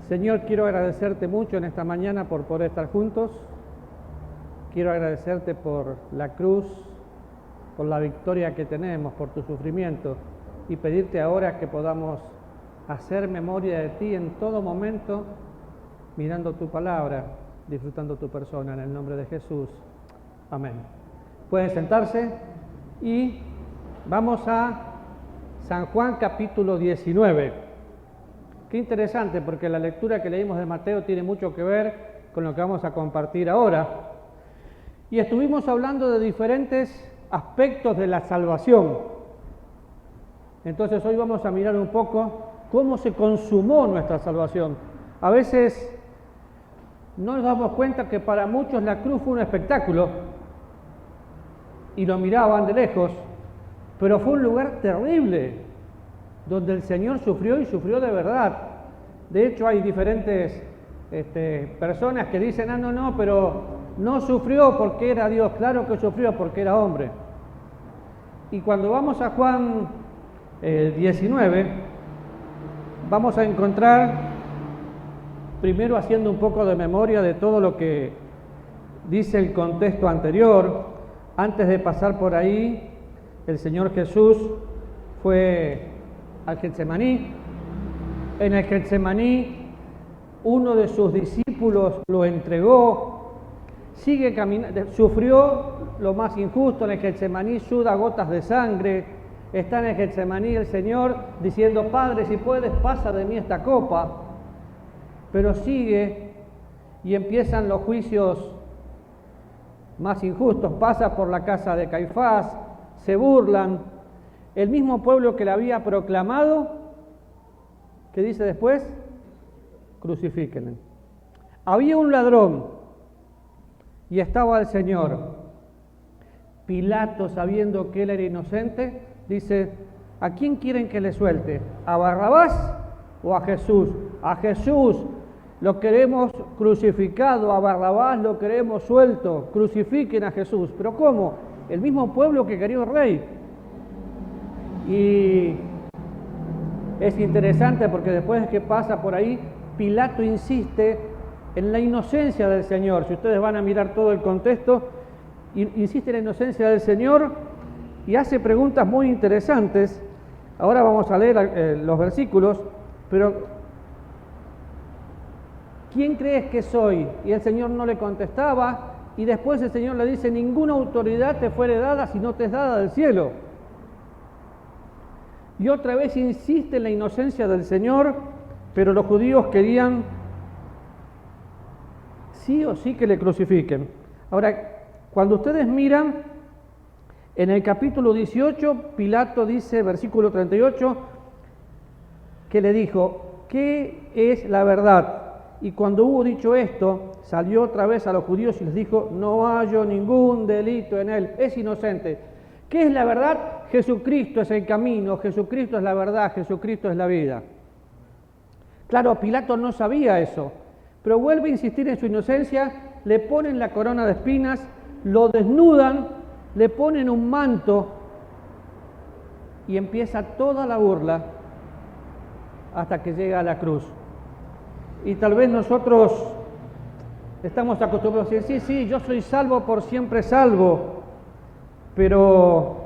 Señor, quiero agradecerte mucho en esta mañana por poder estar juntos. Quiero agradecerte por la cruz, por la victoria que tenemos, por tu sufrimiento, y pedirte ahora que podamos hacer memoria de ti en todo momento, mirando tu palabra, disfrutando tu persona, en el nombre de Jesús. Amén. Pueden sentarse y vamos a San Juan capítulo 19. Qué interesante, porque la lectura que leímos de Mateo tiene mucho que ver con lo que vamos a compartir ahora. Y estuvimos hablando de diferentes aspectos de la salvación. Entonces hoy vamos a mirar un poco cómo se consumó nuestra salvación. A veces no nos damos cuenta que para muchos la cruz fue un espectáculo y lo miraban de lejos, pero fue un lugar terrible donde el Señor sufrió y sufrió de verdad. De hecho hay diferentes personas que dicen, no, pero no sufrió porque era Dios. Claro que sufrió porque era hombre. Y cuando vamos a Juan 19, vamos a encontrar, primero haciendo un poco de memoria de todo lo que dice el contexto anterior. Antes de pasar por ahí, el Señor Jesús fue al Getsemaní. En el Getsemaní, uno de sus discípulos lo entregó, sigue caminando, sufrió lo más injusto. En el Getsemaní suda gotas de sangre, está en el Getsemaní el Señor diciendo, Padre, si puedes, pasa de mí esta copa, pero sigue y empiezan los juicios más injustos. Pasa por la casa de Caifás, se burlan. El mismo pueblo que le había proclamado, ¿qué dice después? Crucifíquenle. Había un ladrón y estaba el Señor. Pilato, sabiendo que él era inocente, dice, ¿a quién quieren que le suelte? ¿A Barrabás o a Jesús? A Jesús lo queremos crucificado, a Barrabás lo queremos suelto, crucifiquen a Jesús. ¿Pero cómo? El mismo pueblo que quería un rey. Y es interesante porque después de que pasa por ahí, Pilato insiste en la inocencia del Señor. Si ustedes van a mirar todo el contexto, insiste en la inocencia del Señor y hace preguntas muy interesantes. Ahora vamos a leer los versículos, pero ¿quién crees que soy? Y el Señor no le contestaba, y después el Señor le dice, ninguna autoridad te fuere dada si no te es dada del cielo. Y otra vez insiste en la inocencia del Señor, pero los judíos querían sí o sí que le crucifiquen. Ahora, cuando ustedes miran, en el capítulo 18, Pilato dice, versículo 38, que le dijo, ¿qué es la verdad? Y cuando hubo dicho esto, salió otra vez a los judíos y les dijo, no hallo ningún delito en él, es inocente. ¿Qué es la verdad? Jesucristo es el camino, Jesucristo es la verdad, Jesucristo es la vida. Claro, Pilato no sabía eso, pero vuelve a insistir en su inocencia, le ponen la corona de espinas, lo desnudan, le ponen un manto y empieza toda la burla hasta que llega a la cruz. Y tal vez nosotros estamos acostumbrados a decir, sí, yo soy salvo por siempre salvo, pero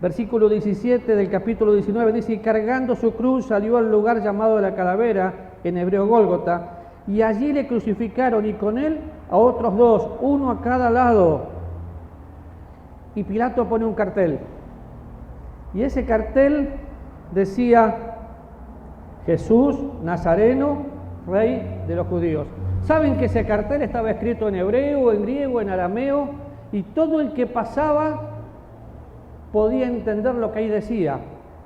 versículo 17 del capítulo 19 dice, y cargando su cruz salió al lugar llamado de la calavera, en hebreo Gólgota, y allí le crucificaron y con él a otros dos, uno a cada lado. Y Pilato pone un cartel, y ese cartel decía, Jesús Nazareno, rey de los judíos. ¿Saben que ese cartel estaba escrito en hebreo, en griego, en arameo? Y todo el que pasaba podía entender lo que ahí decía.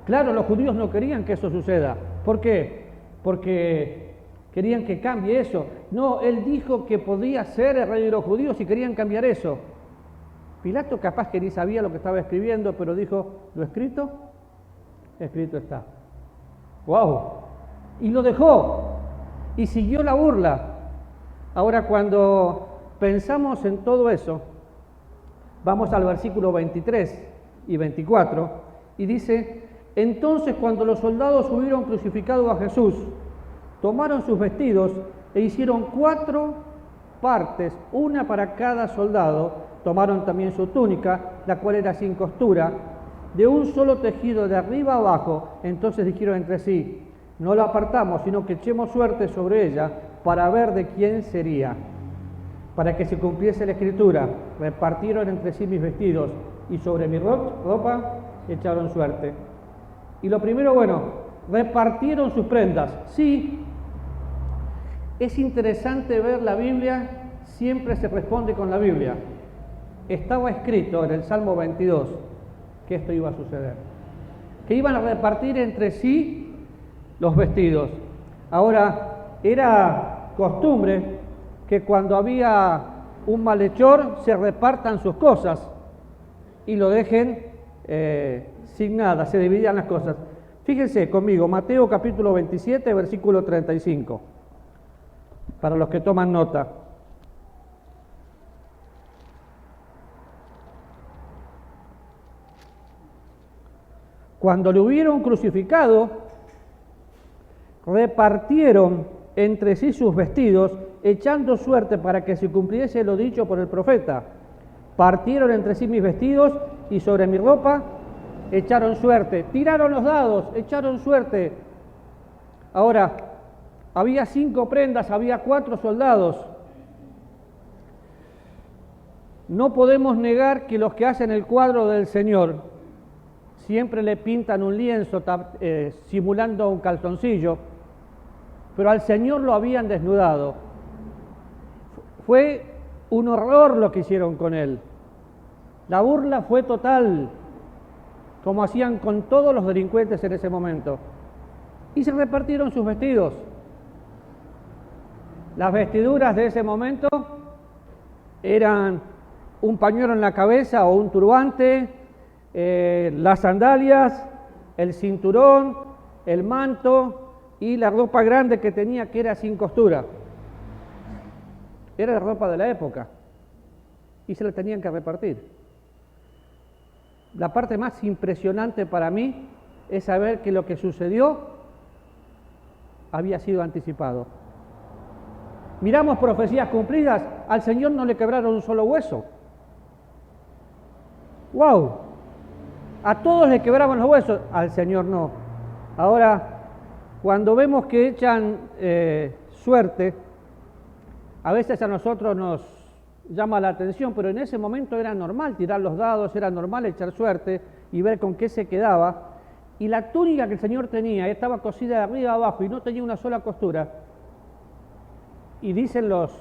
Claro, los judíos no querían que eso suceda. ¿Por qué? Porque querían que cambie eso. No, él dijo que podía ser el rey de los judíos y querían cambiar eso. Pilato capaz que ni sabía lo que estaba escribiendo, pero dijo, ¿lo escrito? Escrito está. ¡Wow! Y lo dejó. Y siguió la burla. Ahora, cuando pensamos en todo eso, vamos al versículo 23 y 24, y dice, entonces cuando los soldados hubieron crucificado a Jesús, tomaron sus vestidos e hicieron 4 partes, una para cada soldado. Tomaron también su túnica, la cual era sin costura, de un solo tejido de arriba a abajo. Entonces dijeron entre sí: no la apartamos, sino que echemos suerte sobre ella para ver de quién sería. Para que se cumpliese la escritura, repartieron entre sí mis vestidos y sobre mi ropa echaron suerte. Y lo primero, repartieron sus prendas. Sí, es interesante ver la Biblia, siempre se responde con la Biblia. Estaba escrito en el Salmo 22 que esto iba a suceder, que iban a repartir entre sí los vestidos. Ahora, era costumbre que cuando había un malhechor se repartan sus cosas y lo dejen sin nada, se dividían las cosas. Fíjense conmigo, Mateo capítulo 27, versículo 35, para los que toman nota. Cuando le hubieron crucificado, repartieron entre sí sus vestidos, echando suerte para que se cumpliese lo dicho por el profeta. Partieron entre sí mis vestidos y sobre mi ropa echaron suerte. Tiraron los dados, echaron suerte. Ahora, había 5 prendas, había 4 soldados. No podemos negar que los que hacen el cuadro del Señor siempre le pintan un lienzo simulando un calzoncillo, pero al Señor lo habían desnudado. Fue un horror lo que hicieron con Él. La burla fue total, como hacían con todos los delincuentes en ese momento. Y se repartieron sus vestidos. Las vestiduras de ese momento eran un pañuelo en la cabeza o un turbante, las sandalias, el cinturón, el manto y la ropa grande que tenía, que era sin costura. Era la ropa de la época y se la tenían que repartir. La parte más impresionante para mí es saber que lo que sucedió había sido anticipado. Miramos profecías cumplidas, al Señor no le quebraron un solo hueso. ¡Wow! A todos le quebraban los huesos, al Señor no. Ahora, cuando vemos que echan suerte, a veces a nosotros nos llama la atención, pero en ese momento era normal tirar los dados, era normal echar suerte y ver con qué se quedaba. Y la túnica que el Señor tenía estaba cosida de arriba a abajo y no tenía una sola costura. Y dicen los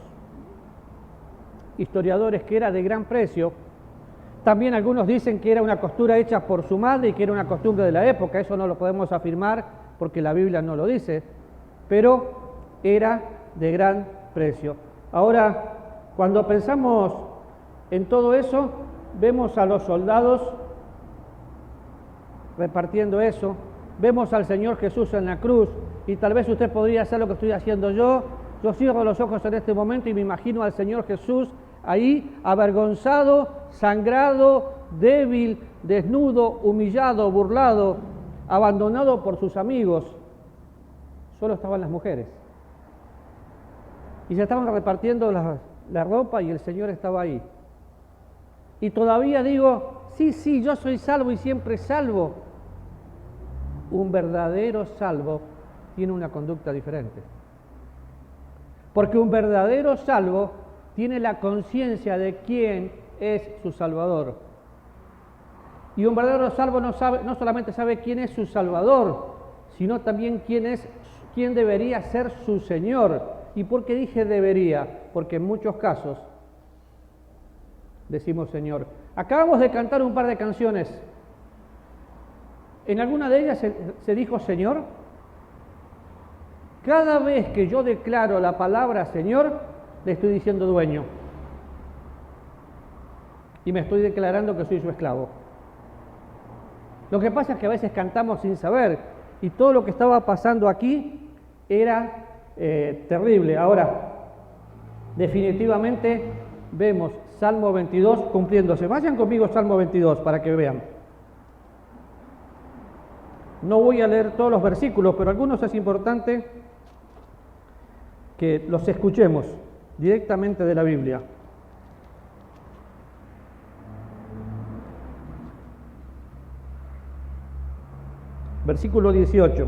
historiadores que era de gran precio. También algunos dicen que era una costura hecha por su madre y que era una costumbre de la época. Eso no lo podemos afirmar porque la Biblia no lo dice, pero era de gran precio. Ahora, cuando pensamos en todo eso, vemos a los soldados repartiendo eso, vemos al Señor Jesús en la cruz, y tal vez usted podría hacer lo que estoy haciendo yo. Yo cierro los ojos en este momento y me imagino al Señor Jesús ahí, avergonzado, sangrado, débil, desnudo, humillado, burlado, abandonado por sus amigos. Solo estaban las mujeres. Y se estaban repartiendo la ropa y el Señor estaba ahí. Y todavía digo, sí, yo soy salvo y siempre salvo. Un verdadero salvo tiene una conducta diferente. Porque un verdadero salvo tiene la conciencia de quién es su Salvador. Y un verdadero salvo no solamente sabe quién es su Salvador, sino también quién debería ser su Señor. ¿Y por qué dije debería? Porque en muchos casos decimos Señor. Acabamos de cantar un par de canciones. En alguna de ellas se dijo Señor. Cada vez que yo declaro la palabra Señor, le estoy diciendo dueño. Y me estoy declarando que soy su esclavo. Lo que pasa es que a veces cantamos sin saber, y todo lo que estaba pasando aquí era terrible. Ahora, definitivamente vemos Salmo 22 cumpliéndose. Vayan conmigo Salmo 22 para que vean. No voy a leer todos los versículos, pero algunos es importante que los escuchemos directamente de la Biblia. Versículo 18.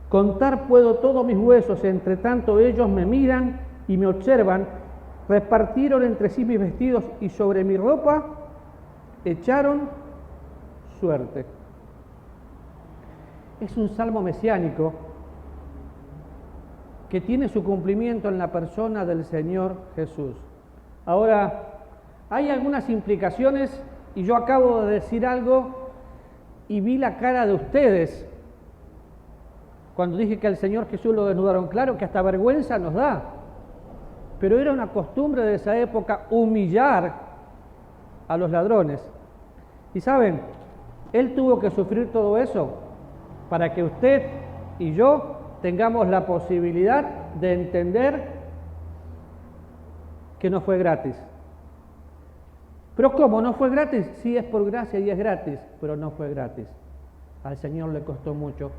Contar puedo todos mis huesos, entre tanto ellos me miran y me observan. Repartieron entre sí mis vestidos y sobre mi ropa echaron suerte. Es un salmo mesiánico que tiene su cumplimiento en la persona del Señor Jesús. Ahora, hay algunas implicaciones y yo acabo de decir algo y vi la cara de ustedes cuando dije que al Señor Jesús lo desnudaron. Claro que hasta vergüenza nos da, pero era una costumbre de esa época humillar a los ladrones. Y saben, Él tuvo que sufrir todo eso para que usted y yo tengamos la posibilidad de entender que no fue gratis. Pero ¿cómo? ¿No fue gratis? Sí, es por gracia y es gratis, pero no fue gratis. Al Señor le costó mucho.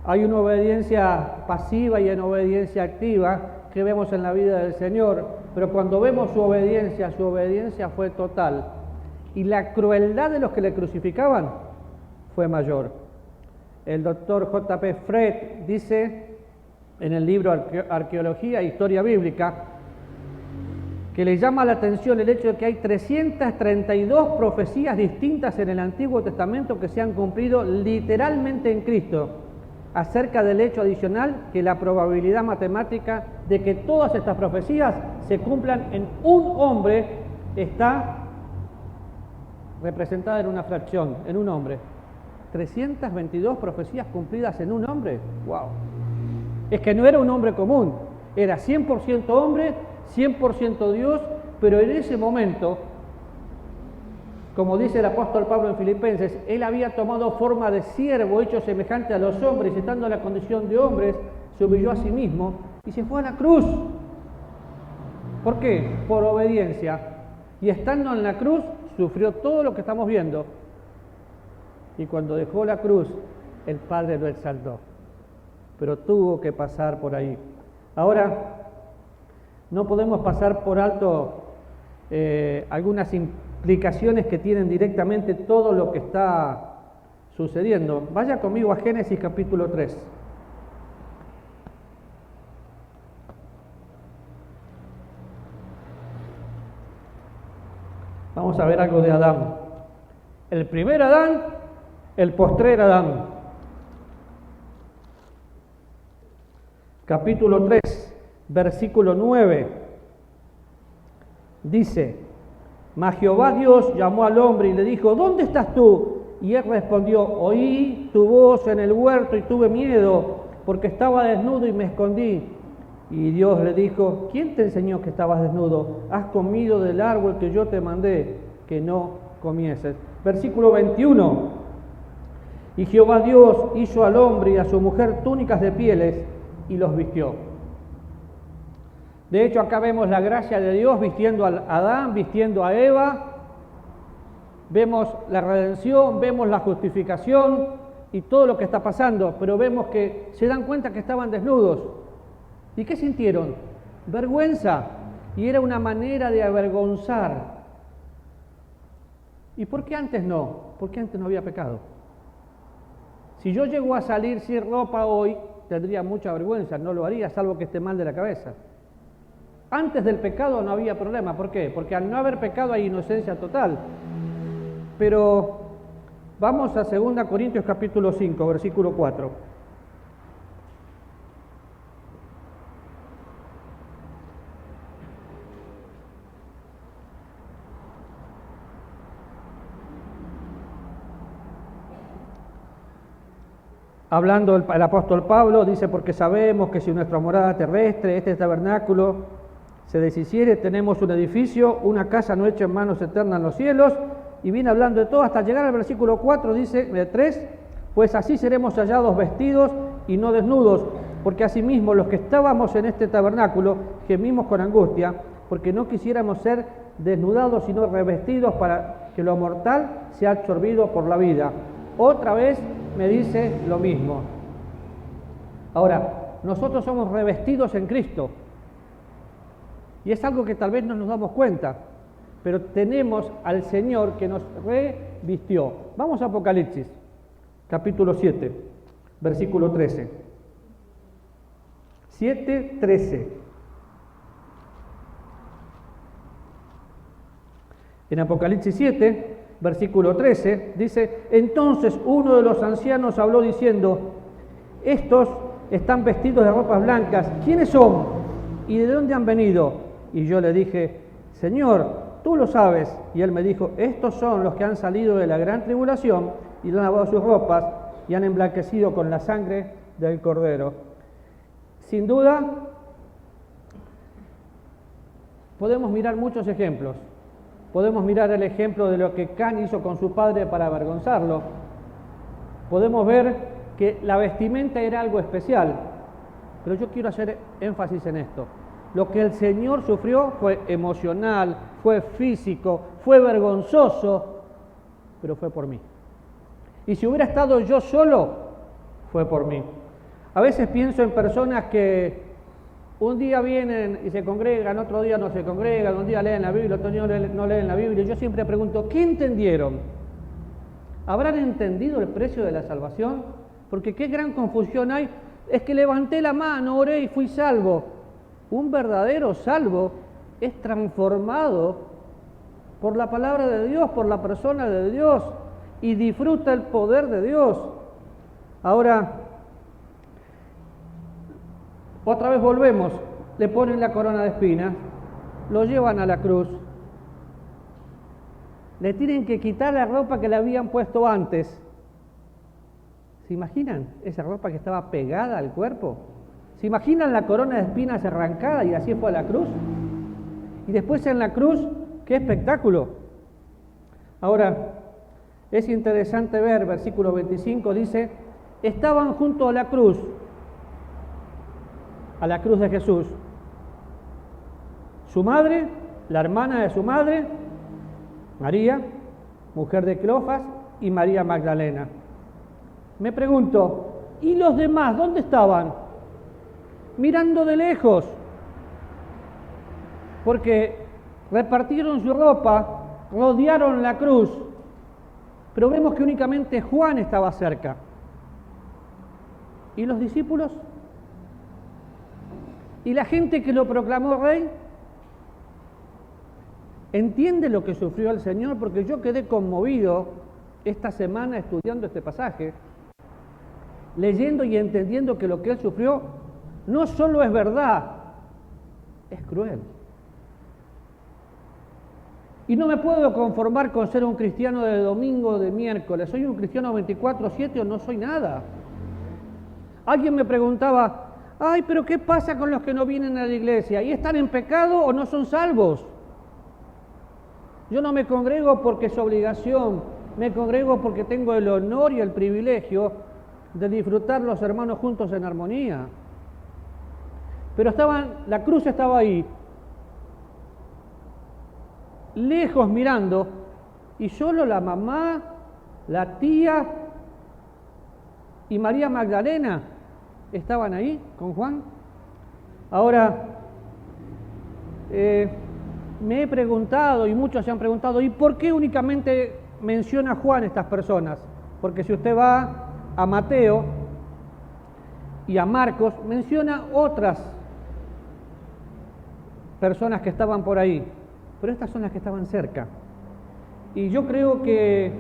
Hay una obediencia pasiva y una obediencia activa que vemos en la vida del Señor, pero cuando vemos su obediencia fue total. Y la crueldad de los que le crucificaban fue mayor. El doctor J.P. Fred dice en el libro Arqueología e Historia Bíblica que le llama la atención el hecho de que hay 332 profecías distintas en el Antiguo Testamento que se han cumplido literalmente en Cristo, acerca del hecho adicional que la probabilidad matemática de que todas estas profecías se cumplan en un hombre está representada en una fracción, en un hombre. 322 profecías cumplidas en un hombre. ¡Wow! Es que no era un hombre común, era 100% hombre, 100% Dios, pero en ese momento, como dice el apóstol Pablo en Filipenses, él había tomado forma de siervo, hecho semejante a los hombres, y estando en la condición de hombres, se humilló a sí mismo y se fue a la cruz. ¿Por qué? Por obediencia. Y estando en la cruz, sufrió todo lo que estamos viendo. Y cuando dejó la cruz, el Padre lo exaltó. Pero tuvo que pasar por ahí. Ahora, no podemos pasar por alto algunas implicaciones que tienen directamente todo lo que está sucediendo. Vaya conmigo a Génesis capítulo 3. Vamos a ver algo de Adán. El primer Adán, el postrer Adán. Capítulo 3, versículo 9. Dice: Mas Jehová Dios llamó al hombre y le dijo: ¿Dónde estás tú? Y él respondió: Oí tu voz en el huerto y tuve miedo, porque estaba desnudo y me escondí. Y Dios le dijo: ¿Quién te enseñó que estabas desnudo? Has comido del árbol que yo te mandé que no comieses. Versículo 21. Y Jehová Dios hizo al hombre y a su mujer túnicas de pieles y los vistió. De hecho, acá vemos la gracia de Dios vistiendo a Adán, vistiendo a Eva. Vemos la redención, vemos la justificación y todo lo que está pasando, pero vemos que se dan cuenta que estaban desnudos. ¿Y qué sintieron? Vergüenza. Y era una manera de avergonzar. ¿Y por qué antes no? Porque antes no había pecado. Si yo llego a salir sin ropa hoy, tendría mucha vergüenza, no lo haría, salvo que esté mal de la cabeza. Antes del pecado no había problema. ¿Por qué? Porque al no haber pecado hay inocencia total. Pero vamos a 2 Corintios capítulo 5, versículo 4. Hablando el apóstol Pablo, dice: porque sabemos que si nuestra morada terrestre, este tabernáculo, se deshiciere, tenemos un edificio, una casa no hecha en manos eternas en los cielos. Y viene hablando de todo hasta llegar al versículo 4, dice, de 3, pues así seremos hallados vestidos y no desnudos, porque asimismo los que estábamos en este tabernáculo gemimos con angustia, porque no quisiéramos ser desnudados, sino revestidos para que lo mortal sea absorbido por la vida. Otra vez me dice lo mismo. Ahora, nosotros somos revestidos en Cristo. Y es algo que tal vez no nos damos cuenta, pero tenemos al Señor que nos revistió. Vamos a Apocalipsis, capítulo 7, versículo 13. 7:13. En Apocalipsis 7, versículo 13, dice: entonces uno de los ancianos habló diciendo: estos están vestidos de ropas blancas, ¿quiénes son? ¿Y de dónde han venido? Y yo le dije: Señor, tú lo sabes. Y él me dijo: estos son los que han salido de la gran tribulación y han lavado sus ropas y han emblanquecido con la sangre del Cordero. Sin duda, podemos mirar muchos ejemplos. Podemos mirar el ejemplo de lo que Can hizo con su padre para avergonzarlo. Podemos ver que la vestimenta era algo especial. Pero yo quiero hacer énfasis en esto. Lo que el Señor sufrió fue emocional, fue físico, fue vergonzoso, pero fue por mí. Y si hubiera estado yo solo, fue por mí. A veces pienso en personas que un día vienen y se congregan, otro día no se congregan, un día leen la Biblia, otro día no leen la Biblia. Yo siempre pregunto: ¿qué entendieron? ¿Habrán entendido el precio de la salvación? Porque qué gran confusión hay. Es que levanté la mano, oré y fui salvo. Un verdadero salvo es transformado por la palabra de Dios, por la persona de Dios, y disfruta el poder de Dios. Ahora, otra vez volvemos, le ponen la corona de espinas, lo llevan a la cruz, le tienen que quitar la ropa que le habían puesto antes. ¿Se imaginan esa ropa que estaba pegada al cuerpo? ¿Se imaginan la corona de espinas arrancada y así fue a la cruz? Y después en la cruz, ¡qué espectáculo! Ahora, es interesante ver, versículo 25 dice: estaban junto a la cruz de Jesús, su madre, la hermana de su madre, María, mujer de Cleofas, y María Magdalena. Me pregunto, ¿y los demás dónde estaban? Mirando de lejos, porque repartieron su ropa, rodearon la cruz, pero vemos que únicamente Juan estaba cerca. ¿Y los discípulos? ¿Y la gente que lo proclamó rey? ¿Entiende lo que sufrió el Señor? Porque yo quedé conmovido esta semana estudiando este pasaje, leyendo y entendiendo que lo que Él sufrió no solo es verdad, es cruel. Y no me puedo conformar con ser un cristiano de domingo o de miércoles. ¿Soy un cristiano 24/7 o no soy nada? Alguien me preguntaba: ay, pero ¿qué pasa con los que no vienen a la iglesia? ¿Y están en pecado o no son salvos? Yo no me congrego porque es obligación, me congrego porque tengo el honor y el privilegio de disfrutar los hermanos juntos en armonía. Pero la cruz estaba ahí, lejos mirando, y solo la mamá, la tía y María Magdalena estaban ahí con Juan. Ahora, me he preguntado, y muchos se han preguntado: ¿y por qué únicamente menciona Juan estas personas? Porque si usted va a Mateo y a Marcos, menciona otras personas que estaban por ahí, pero estas son las que estaban cerca. Y yo creo que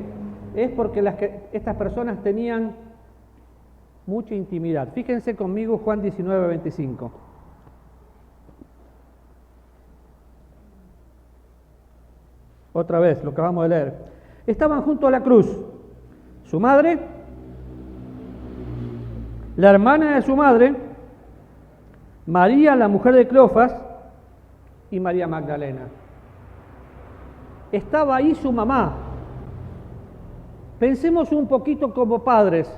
es porque estas personas tenían mucha intimidad. Fíjense conmigo Juan 19:25. Otra vez, lo acabamos de leer. Estaban junto a la cruz su madre, la hermana de su madre, María, la mujer de Cleofas, y María Magdalena. Estaba ahí su mamá. Pensemos un poquito como padres.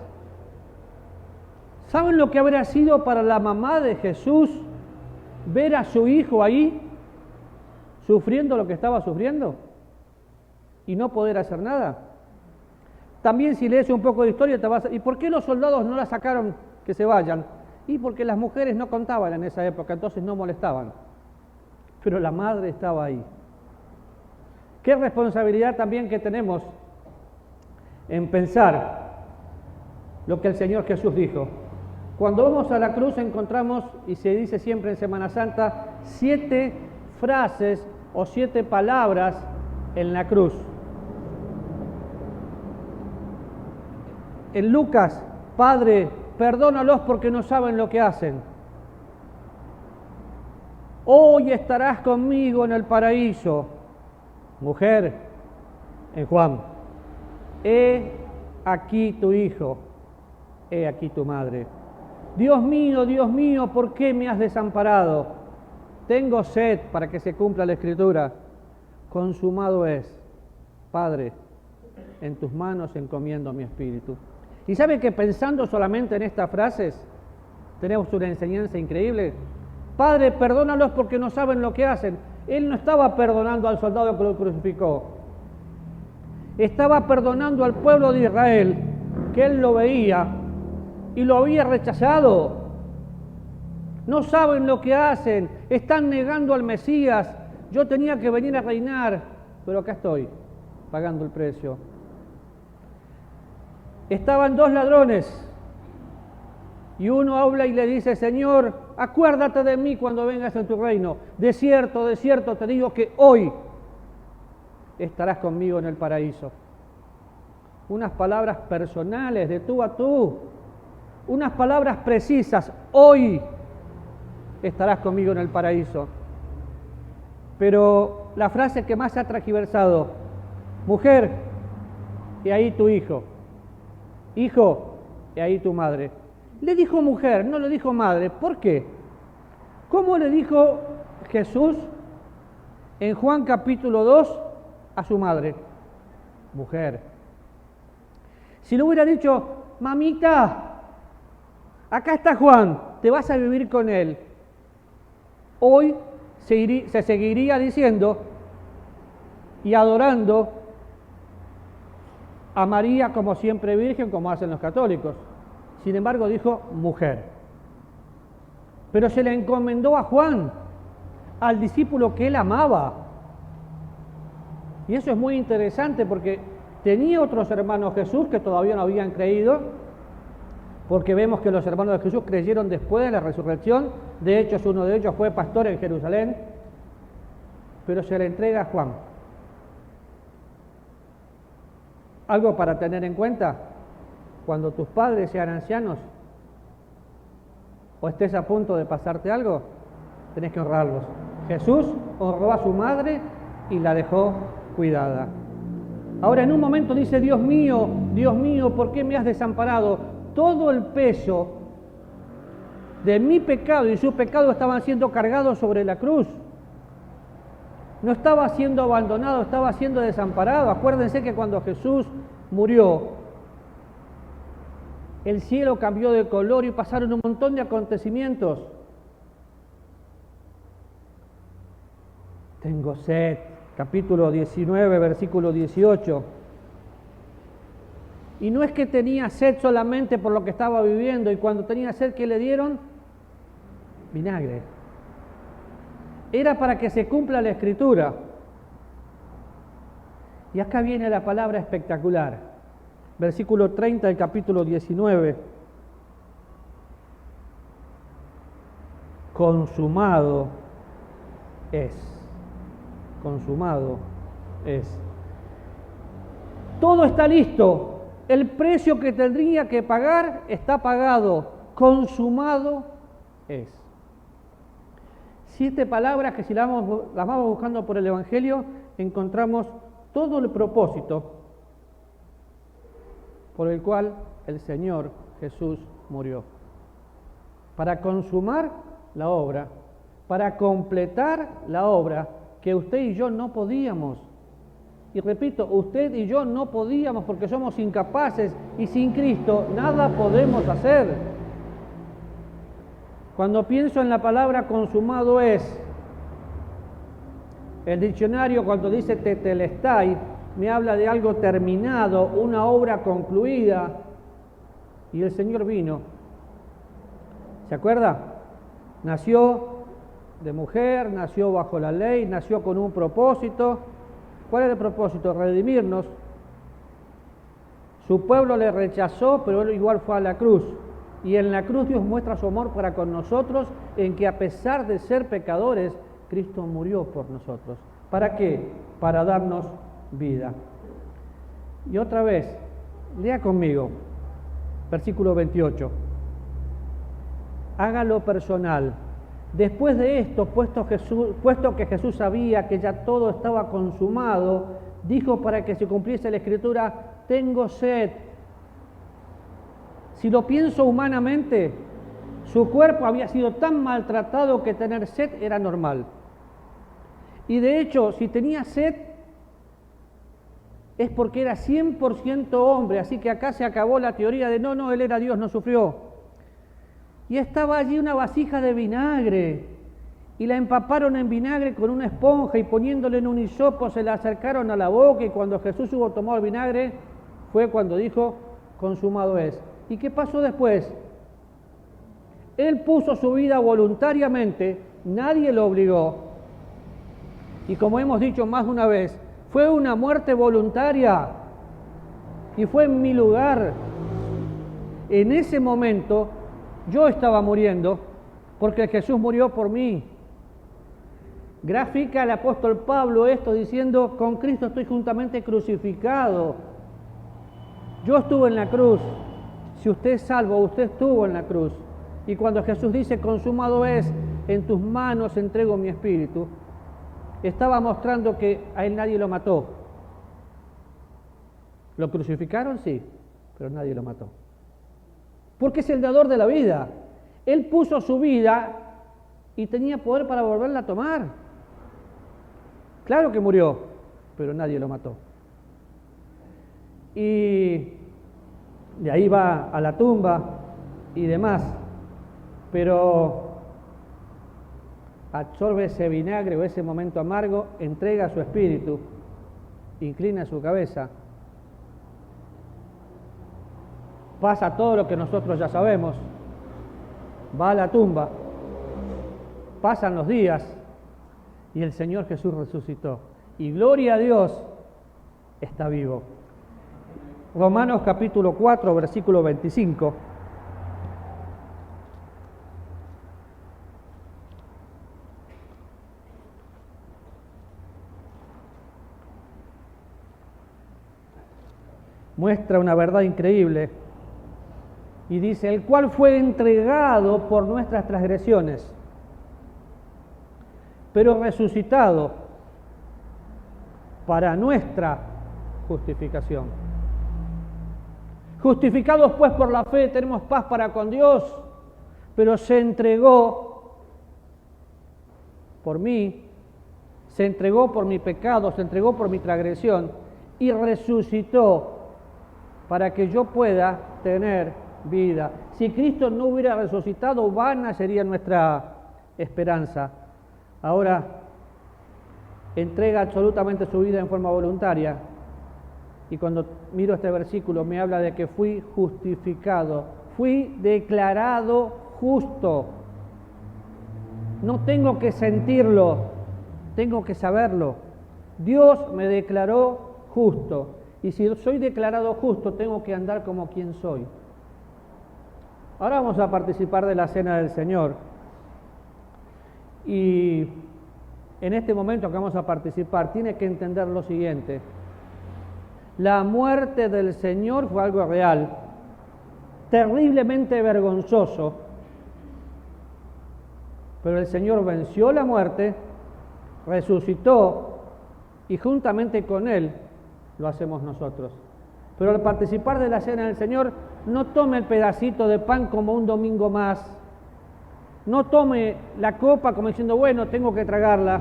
¿Saben lo que habría sido para la mamá de Jesús ver a su hijo ahí sufriendo lo que estaba sufriendo y no poder hacer nada? También, si lees un poco de historia, te vas a... ¿Y por qué los soldados no la sacaron que se vayan? Y porque las mujeres no contaban en esa época, entonces no molestaban. Pero la madre estaba ahí. Qué responsabilidad también que tenemos en pensar lo que el Señor Jesús dijo. Cuando vamos a la cruz encontramos, y se dice siempre en Semana Santa, 7 frases o 7 palabras en la cruz. En Lucas, Padre, perdónalos porque no saben lo que hacen. Hoy estarás conmigo en el paraíso. Mujer, en Juan, he aquí tu hijo, he aquí tu madre. Dios mío, ¿por qué me has desamparado? Tengo sed para que se cumpla la Escritura. Consumado es. Padre, en tus manos encomiendo mi espíritu. Y sabe que pensando solamente en estas frases, tenemos una enseñanza increíble. Padre, perdónalos porque no saben lo que hacen. Él no estaba perdonando al soldado que lo crucificó. Estaba perdonando al pueblo de Israel, que él lo veía y lo había rechazado. No saben lo que hacen, están negando al Mesías. Yo tenía que venir a reinar, pero acá estoy, pagando el precio. Estaban 2 ladrones y uno habla y le dice: Señor, acuérdate de mí cuando vengas en tu reino. De cierto, te digo que hoy estarás conmigo en el paraíso. Unas palabras personales de tú a tú, unas palabras precisas: hoy estarás conmigo en el paraíso. Pero la frase que más se ha transgiversado: mujer, he ahí tu hijo. Hijo, he ahí tu madre. Le dijo mujer, no le dijo madre. ¿Por qué? ¿Cómo le dijo Jesús en Juan capítulo 2 a su madre? Mujer. Si le hubiera dicho: mamita, acá está Juan, te vas a vivir con él, hoy se seguiría diciendo y adorando a María como siempre virgen, como hacen los católicos. Sin embargo, dijo mujer. Pero se le encomendó a Juan, al discípulo que él amaba. Y eso es muy interesante porque tenía otros hermanos Jesús que todavía no habían creído, porque vemos que los hermanos de Jesús creyeron después de la resurrección. De hecho, uno de ellos fue pastor en Jerusalén, pero se le entrega a Juan. Algo para tener en cuenta: cuando tus padres sean ancianos o estés a punto de pasarte algo, tenés que honrarlos. Jesús honró a su madre y la dejó cuidada. Ahora, en un momento dice: Dios mío, ¿por qué me has desamparado? Todo el peso de mi pecado y su pecado estaban siendo cargados sobre la cruz. No estaba siendo abandonado, estaba siendo desamparado. Acuérdense que cuando Jesús murió, el cielo cambió de color y pasaron un montón de acontecimientos. Tengo sed, capítulo 19, versículo 18. Y no es que tenía sed solamente por lo que estaba viviendo, y cuando tenía sed, ¿qué le dieron? Vinagre. Era para que se cumpla la Escritura. Y acá viene la palabra espectacular. Versículo 30 del capítulo 19. Consumado es. Consumado es. Todo está listo. El precio que tendría que pagar está pagado. Consumado es. 7 palabras que si las vamos buscando por el Evangelio, encontramos todo el propósito por el cual el Señor Jesús murió. Para consumar la obra, para completar la obra que usted y yo no podíamos. Y repito, usted y yo no podíamos porque somos incapaces y sin Cristo nada podemos hacer. Cuando pienso en la palabra consumado es, el diccionario cuando dice tetelestai, me habla de algo terminado, una obra concluida, y el Señor vino, ¿Se acuerda? Nació de mujer, nació bajo la ley, nació con un propósito. ¿Cuál era el propósito? Redimirnos. Su pueblo le rechazó, pero él igual fue a la cruz. Y en la cruz Dios muestra su amor para con nosotros, en que a pesar de ser pecadores, Cristo murió por nosotros. ¿Para qué? Para darnos vida. Y otra vez, lea conmigo, versículo 28. Hágalo personal. Después de esto, puesto que Jesús sabía que ya todo estaba consumado, dijo para que se cumpliese la Escritura: tengo sed. Si lo pienso humanamente, su cuerpo había sido tan maltratado que tener sed era normal. Y de hecho, si tenía sed, es porque era 100% hombre, así que acá se acabó la teoría de no, él era Dios, no sufrió. Y estaba allí una vasija de vinagre, y la empaparon en vinagre con una esponja, y poniéndole en un hisopo se la acercaron a la boca, y cuando Jesús hubo tomado el vinagre, fue cuando dijo: consumado es. ¿Y qué pasó después? Él puso su vida voluntariamente, nadie lo obligó. Y como hemos dicho más de una vez, fue una muerte voluntaria y fue en mi lugar. En ese momento yo estaba muriendo porque Jesús murió por mí. Grafica el apóstol Pablo esto diciendo: con Cristo estoy juntamente crucificado. Yo estuve en la cruz. Si usted es salvo, usted estuvo en la cruz. Y cuando Jesús dice: consumado es, en tus manos entrego mi espíritu, estaba mostrando que a él nadie lo mató. ¿Lo crucificaron? Sí, pero nadie lo mató. Porque es el dador de la vida. Él puso su vida y tenía poder para volverla a tomar. Claro que murió, pero nadie lo mató. Y de ahí va a la tumba y demás. Pero absorbe ese vinagre o ese momento amargo, entrega su espíritu, inclina su cabeza, pasa todo lo que nosotros ya sabemos, va a la tumba, pasan los días y el Señor Jesús resucitó. Y gloria a Dios, está vivo. Romanos capítulo 4, versículo 25. Muestra una verdad increíble y dice: el cual fue entregado por nuestras transgresiones, pero resucitado para nuestra justificación. Justificados pues por la fe tenemos paz para con Dios, pero se entregó por mí, se entregó por mi pecado, se entregó por mi transgresión y resucitó para que yo pueda tener vida. Si Cristo no hubiera resucitado, vana sería nuestra esperanza. Ahora entrega absolutamente su vida en forma voluntaria. Y cuando miro este versículo me habla de que fui justificado, fui declarado justo. No tengo que sentirlo, tengo que saberlo. Dios me declaró justo. Y si soy declarado justo, tengo que andar como quien soy. Ahora vamos a participar de la Cena del Señor. Y en este momento que vamos a participar, tiene que entender lo siguiente. La muerte del Señor fue algo real, terriblemente vergonzoso, pero el Señor venció la muerte, resucitó y juntamente con Él lo hacemos nosotros. Pero al participar de la Cena del Señor, no tome el pedacito de pan como un domingo más, no tome la copa como diciendo, bueno, tengo que tragarla.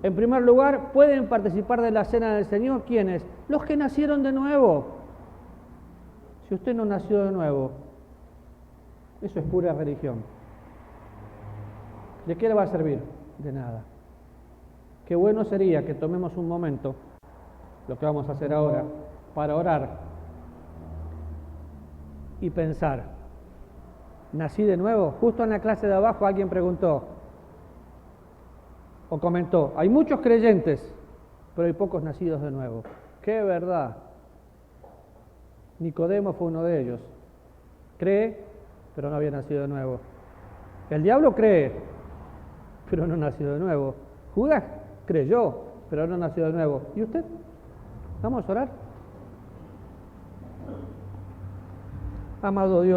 En primer lugar, pueden participar de la Cena del Señor, ¿quiénes? Los que nacieron de nuevo. Si usted no nació de nuevo, eso es pura religión. ¿De qué le va a servir? De nada. Qué bueno sería que tomemos un momento, lo que vamos a hacer ahora, para orar y pensar. nací de nuevo. Justo en la clase de abajo alguien preguntó o comentó, hay muchos creyentes, pero hay pocos nacidos de nuevo. ¡Qué verdad! Nicodemo fue uno de ellos. Cree, pero no había nacido de nuevo. El diablo cree, pero no nació de nuevo. Judas creyó, pero no nació de nuevo. ¿Y usted? Vamos a orar. Amado Dios.